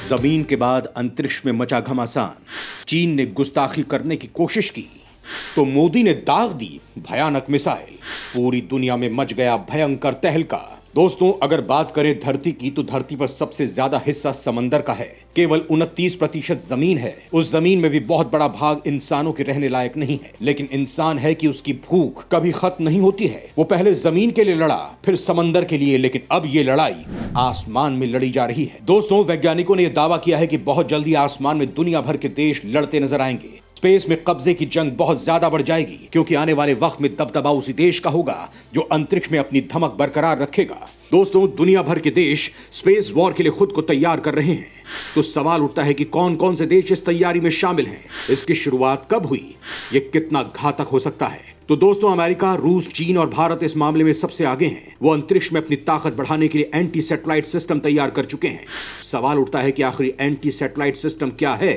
जमीन के बाद अंतरिक्ष में मचा घमासान। चीन ने गुस्ताखी करने की कोशिश की तो मोदी ने दाग दी भयानक मिसाइल। पूरी दुनिया में मच गया भयंकर तहलका। दोस्तों, अगर बात करें धरती की तो धरती पर सबसे ज्यादा हिस्सा समंदर का है। केवल 29% जमीन है। उस जमीन में भी बहुत बड़ा भाग इंसानों के रहने लायक नहीं है। लेकिन इंसान है कि उसकी भूख कभी खत्म नहीं होती है। वो पहले जमीन के लिए लड़ा, फिर समंदर के लिए, लेकिन अब ये लड़ाई आसमान में लड़ी जा रही है। दोस्तों, वैज्ञानिकों ने यह दावा किया है कि बहुत जल्दी आसमान में दुनिया भर के देश लड़ते नजर आएंगे। स्पेस में कब्जे की जंग बहुत ज्यादा बढ़ जाएगी, क्योंकि आने वाले वक्त में दबदबा उसी देश का होगा जो अंतरिक्ष में अपनी धमक बरकरार रखेगा। दोस्तों, दुनिया भर के देश स्पेस वॉर के लिए खुद को तैयार कर रहे हैं। तो सवाल उठता है कि कौन कौन से देश इस तैयारी में शामिल हैं? इसकी शुरुआत कब हुई? ये कितना घातक हो सकता है? तो दोस्तों, अमेरिका, रूस, चीन और भारत इस मामले में सबसे आगे हैं। वो अंतरिक्ष में अपनी ताकत बढ़ाने के लिए एंटी सैटेलाइट सिस्टम तैयार कर चुके हैं। सवाल उठता है कि आखिर एंटी सैटेलाइट सिस्टम क्या है?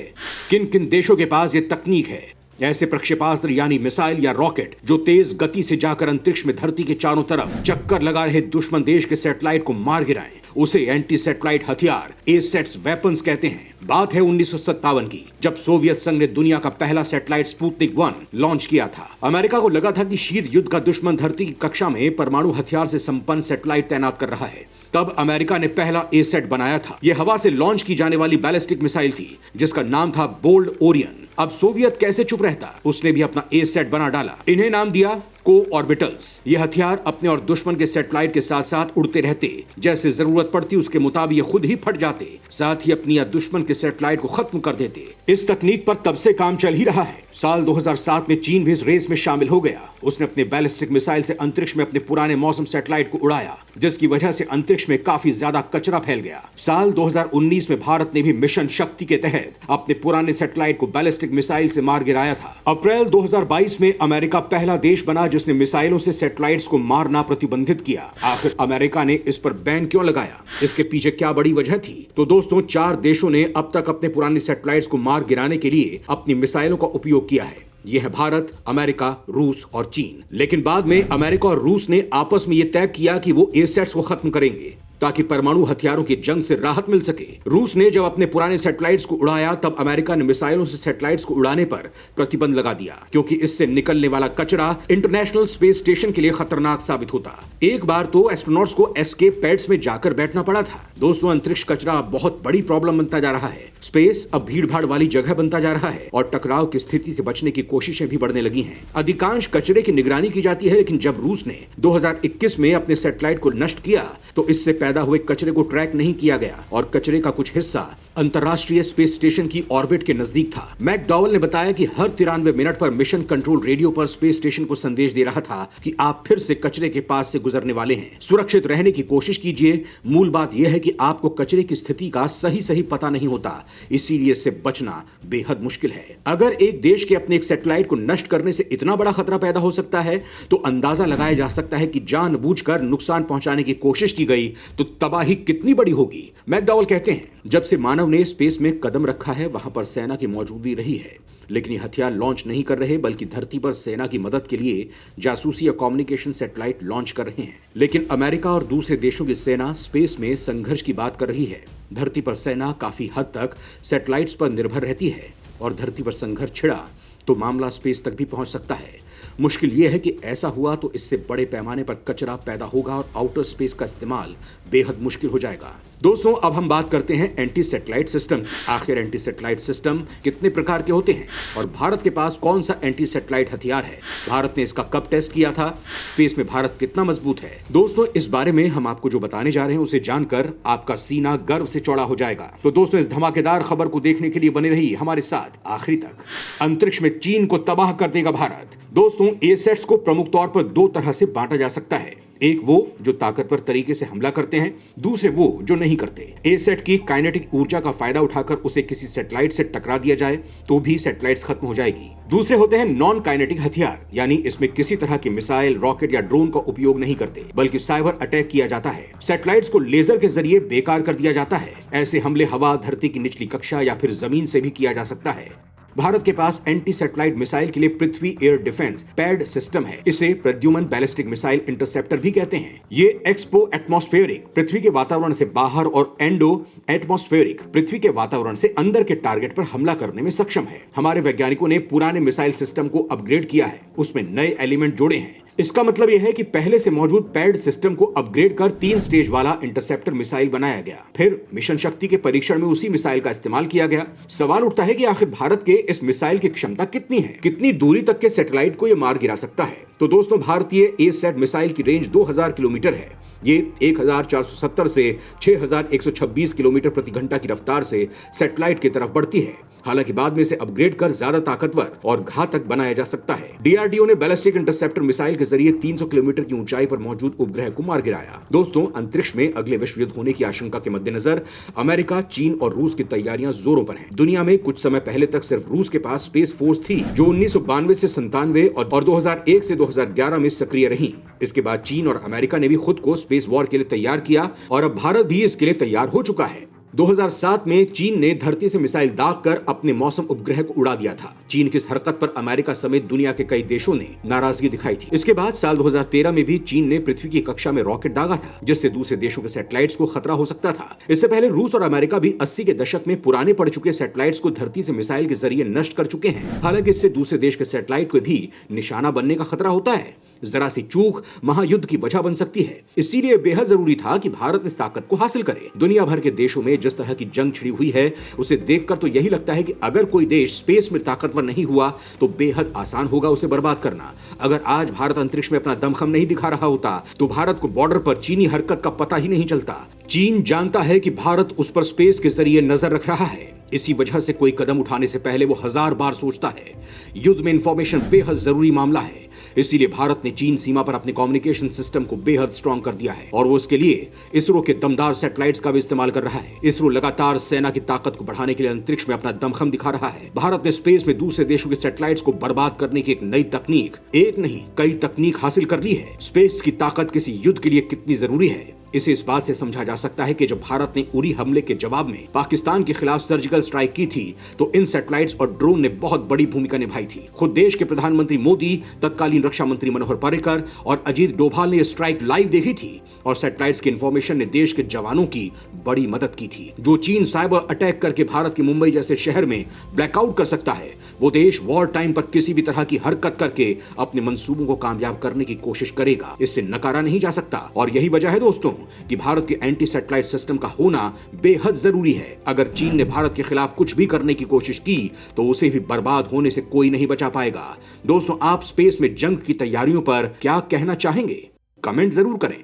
किन किन देशों के पास ये तकनीक है? ऐसे प्रक्षेपास्त्र यानी मिसाइल या रॉकेट जो तेज गति से जाकर अंतरिक्ष में धरती के चारों तरफ चक्कर लगा रहे दुश्मन देश के सैटेलाइट को मार गिराएं, उसे एंटी सैटेलाइट हथियार एसेट्स वेपन्स कहते हैं। बात है 1957 की, जब सोवियत संघ ने दुनिया का पहला सैटेलाइट स्पुतनिक 1 लॉन्च किया था। अमेरिका को लगा था कि शीत युद्ध का दुश्मन धरती की कक्षा में परमाणु हथियार से संपन्न सैटेलाइट तैनात कर रहा है। तब अमेरिका ने पहला एसेट बनाया था। यह हवा से लॉन्च की जाने वाली बैलिस्टिक मिसाइल थी, जिसका नाम था बोल्ड ओरियन। अब सोवियत कैसे चुप रहता? उसने भी अपना एसेट बना डाला। इन्हें नाम दिया को ऑर्बिटल्स। ये हथियार अपने और दुश्मन के सैटेलाइट के साथ साथ उड़ते रहते। जैसे जरूरत पड़ती उसके मुताबिक ये खुद ही फट जाते, साथ ही अपनी या दुश्मन के सैटेलाइट को खत्म कर देते। इस तकनीक पर तब से काम चल ही रहा है। साल 2007 में चीन भी इस रेस में शामिल हो गया। उसने अपने बैलिस्टिक मिसाइल से अंतरिक्ष में अपने पुराने मौसम सैटेलाइट को उड़ाया, जिसकी वजह से अंतरिक्ष में काफी ज्यादा कचरा फैल गया। साल 2019 में भारत ने भी मिशन शक्ति के तहत अपने पुराने सैटेलाइट को बैलिस्टिक मिसाइल से मार गिराया था। अप्रैल 2022 में अमेरिका पहला देश बना जिसने मिसाइलों से सैटेलाइट्स को मारना प्रतिबंधित किया। आखिर अमेरिका ने इस पर बैन क्यों लगाया? इसके पीछे क्या बड़ी वजह थी? तो दोस्तों, 4 देशों ने अब तक अपने पुराने सैटेलाइट्स को मार गिराने के लिए अपनी मिसाइलों का उपयोग किया है। यह है भारत, अमेरिका, रूस और चीन। लेकिन बाद में अमेरिका और रूस ने आपस में यह तय किया कि वो एसेट्स को खत्म करेंगे ताकि परमाणु हथियारों की जंग से राहत मिल सके। रूस ने जब अपने पुराने सैटेलाइट्स को उड़ाया, तब अमेरिका ने मिसाइलों से सैटेलाइट्स को उड़ाने पर प्रतिबंध लगा दिया, क्योंकि इससे निकलने वाला कचरा इंटरनेशनल स्पेस स्टेशन के लिए खतरनाक साबित होता। एक बार तो एस्ट्रोनॉट्स को एस्केप पैड्स में जाकर बैठना पड़ा था। दोस्तों, अंतरिक्ष कचरा बहुत बड़ी प्रॉब्लम बनता जा रहा है। स्पेस अब भीड़-भाड़ वाली जगह बनता जा रहा है और टकराव की स्थिति से बचने की कोशिशें भी बढ़ने लगी हैं। अधिकांश कचरे की निगरानी की जाती है, लेकिन जब रूस ने 2021 में अपने सैटेलाइट को नष्ट किया तो इससे पैदा हुए कचरे को ट्रैक नहीं किया गया और कचरे का कुछ हिस्सा अंतरराष्ट्रीय स्पेस स्टेशन की ऑर्बिट के नजदीक था। मैकडॉवल ने बताया कि हर 93 मिनट पर मिशन कंट्रोल रेडियो पर स्पेस स्टेशन को संदेश दे रहा था कि आप फिर से कचरे के पास से गुजरने वाले हैं। सुरक्षित रहने की कोशिश कीजिए। मूल बात यह है कि आपको कचरे की स्थिति का सही पता नहीं होता, इसीलिए इससे बचना बेहद मुश्किल है। अगर एक देश के अपने एक सैटेलाइट को नष्ट करने से इतना बड़ा खतरा पैदा हो सकता है, तो अंदाजा लगाया जा सकता है कि जानबूझकर नुकसान पहुंचाने की कोशिश की गई तो तबाही कितनी बड़ी होगी। मैकडॉवल कहते हैं, जब से मानव ने स्पेस में कदम रखा है, वहां पर सेना की मौजूदगी रही है, लेकिन ये हथियार लॉन्च नहीं कर रहे, बल्कि धरती पर सेना की मदद के लिए जासूसी या कम्युनिकेशन सैटेलाइट लॉन्च कर रहे हैं। लेकिन अमेरिका और दूसरे देशों की सेना स्पेस में संघर्ष की बात कर रही है। धरती पर सेना काफी हद तक सैटेलाइट्स पर निर्भर रहती है और धरती पर संघर्ष छिड़ा तो मामला स्पेस तक भी पहुंच सकता है। मुश्किल यह है कि ऐसा हुआ तो इससे बड़े पैमाने पर कचरा पैदा होगा और आउटर स्पेस का इस्तेमाल बेहद मुश्किल हो जाएगा। दोस्तों, अब हम बात करते हैं एंटी सैटेलाइट सिस्टम। आखिर एंटी सैटेलाइट सिस्टम कितने प्रकार के होते हैं और भारत के पास कौन सा एंटी सैटेलाइट हथियार है? भारत ने इसका कब टेस्ट किया था? स्पेस में भारत कितना मजबूत है? दोस्तों, इस बारे में हम आपको जो बताने जा रहे हैं उसे जानकर आपका सीना गर्व से चौड़ा हो जाएगा। तो दोस्तों, इस धमाकेदार खबर को देखने के लिए बने रहिए हमारे साथ आखिरी तक। अंतरिक्ष में चीन को तबाह कर देगा भारत। दोस्तों, एसेट्स को प्रमुख तौर पर 2 तरह से बांटा जा सकता है। एक वो जो ताकतवर तरीके से हमला करते हैं, दूसरे वो जो नहीं करते। एसेट की काइनेटिक ऊर्जा का फायदा उठाकर उसे किसी सैटेलाइट से टकरा दिया जाए तो भी सैटेलाइट्स खत्म हो जाएगी। दूसरे होते हैं नॉन काइनेटिक हथियार, यानी इसमें किसी तरह की मिसाइल, रॉकेट या ड्रोन का उपयोग नहीं करते, बल्कि साइबर अटैक किया जाता है। सैटेलाइट्स को लेजर के जरिए बेकार कर दिया जाता है। ऐसे हमले हवा, धरती की निचली कक्षा या फिर जमीन से भी किया जा सकता है। भारत के पास एंटी सैटेलाइट मिसाइल के लिए पृथ्वी एयर डिफेंस पैड सिस्टम है। इसे प्रद्युमन बैलिस्टिक मिसाइल इंटरसेप्टर भी कहते हैं। ये एक्सपो एटमॉस्फेरिक पृथ्वी के वातावरण से बाहर और एंडो एटमॉस्फेरिक पृथ्वी के वातावरण से अंदर के टारगेट पर हमला करने में सक्षम है। हमारे वैज्ञानिकों ने पुराने मिसाइल सिस्टम को अपग्रेड किया है, उसमें नए एलिमेंट जोड़े हैं। इसका मतलब यह है कि पहले से मौजूद पैड सिस्टम को अपग्रेड कर 3 स्टेज वाला इंटरसेप्टर मिसाइल बनाया गया। फिर मिशन शक्ति के परीक्षण में उसी मिसाइल का इस्तेमाल किया गया। सवाल उठता है कि आखिर भारत के इस मिसाइल की क्षमता कितनी है, कितनी दूरी तक के सैटेलाइट को यह मार गिरा सकता है। तो दोस्तों, भारतीय एसैट मिसाइल की रेंज 2000 किलोमीटर है। ये 1470 से 6126 किलोमीटर प्रति घंटा की रफ्तार से सैटेलाइट की तरफ बढ़ती है। हालांकि बाद में इसे अपग्रेड कर ज्यादा ताकतवर और घातक बनाया जा सकता है। डीआरडीओ ने बैलिस्टिक इंटरसेप्टर मिसाइल के जरिए 300 किलोमीटर की ऊंचाई पर मौजूद उपग्रह को मार गिराया। दोस्तों, अंतरिक्ष में अगले विश्व युद्ध होने की आशंका के मद्देनजर अमेरिका, चीन और रूस की तैयारियां जोरों पर हैं। दुनिया में कुछ समय पहले तक सिर्फ रूस के पास स्पेस फोर्स थी, जो 1992 से 97 और 2001 से 2011 में सक्रिय रही। इसके बाद चीन और अमेरिका ने भी खुद को स्पेस वॉर के लिए तैयार किया और अब भारत भी इसके लिए तैयार हो चुका है। 2007 में चीन ने धरती से मिसाइल दागकर अपने मौसम उपग्रह को उड़ा दिया था। चीन की इस हरकत पर अमेरिका समेत दुनिया के कई देशों ने नाराजगी दिखाई थी। इसके बाद साल 2013 में भी चीन ने पृथ्वी की कक्षा में रॉकेट दागा था, जिससे दूसरे देशों के सैटेलाइट्स को खतरा हो सकता था। इससे पहले रूस और अमेरिका भी 80 के दशक में पुराने पड़ चुके सैटेलाइट्स को धरती से मिसाइल के जरिए नष्ट कर चुके हैं। हालांकि इससे दूसरे देश के सैटेलाइट को भी निशाना बनने का खतरा होता है। जरा सी चूक महायुद्ध की वजह बन सकती है। इसीलिए बेहद जरूरी था कि भारत इस ताकत को हासिल करे। दुनिया भर के देशों में जिस तरह की जंग छिड़ी हुई है, उसे देखकर तो यही लगता है कि अगर कोई देश स्पेस में ताकतवर नहीं हुआ तो बेहद आसान होगा उसे बर्बाद करना। अगर आज भारत अंतरिक्ष में अपना दमखम नहीं दिखा रहा होता तो भारत को बॉर्डर पर चीनी हरकत का पता ही नहीं चलता। चीन जानता है कि भारत उस पर स्पेस के जरिए नजर रख रहा है। इसी वजह से कोई कदम उठाने से पहले वो 1000 बार सोचता है। युद्ध में इंफॉर्मेशन बेहद जरूरी मामला है। इसीलिए भारत ने चीन सीमा पर अपने कम्युनिकेशन सिस्टम को बेहद स्ट्रॉन्ग कर दिया है और वो इसके लिए इसरो के दमदार सैटेलाइट्स का भी इस्तेमाल कर रहा है। इसरो लगातार सेना की ताकत को बढ़ाने के लिए अंतरिक्ष में अपना दमखम दिखा रहा है। भारत ने स्पेस में दूसरे देशों के सैटेलाइट्स को बर्बाद करने की एक नई तकनीक, एक नहीं कई तकनीक हासिल कर ली है। स्पेस की ताकत किसी युद्ध के लिए कितनी जरूरी है, इसे इस बात से समझा जा सकता है कि जब भारत ने उरी हमले के जवाब में पाकिस्तान के खिलाफ सर्जिकल स्ट्राइक की थी तो इन सैटेलाइट्स और ड्रोन ने बहुत बड़ी भूमिका निभाई थी। खुद देश के प्रधानमंत्री मोदी, तत्कालीन रक्षा मंत्री मनोहर पर्रिकर और अजीत डोभाल ने यह स्ट्राइक लाइव देखी थी और सैटेलाइट्स की इंफॉर्मेशन ने देश के जवानों की बड़ी मदद की थी। जो चीन साइबर अटैक करके भारत के मुंबई जैसे शहर में ब्लैकआउट कर सकता है, वो देश वॉर टाइम पर किसी भी तरह की हरकत करके अपने मंसूबों को कामयाब करने की कोशिश करेगा। इससे नकारा नहीं जा सकता और यही वजह है दोस्तों कि भारत के एंटी सैटेलाइट सिस्टम का होना बेहद जरूरी है। अगर चीन ने भारत के खिलाफ कुछ भी करने की कोशिश की तो उसे भी बर्बाद होने से कोई नहीं बचा पाएगा। दोस्तों, आप स्पेस में जंग की तैयारियों पर क्या कहना चाहेंगे? कमेंट जरूर करें।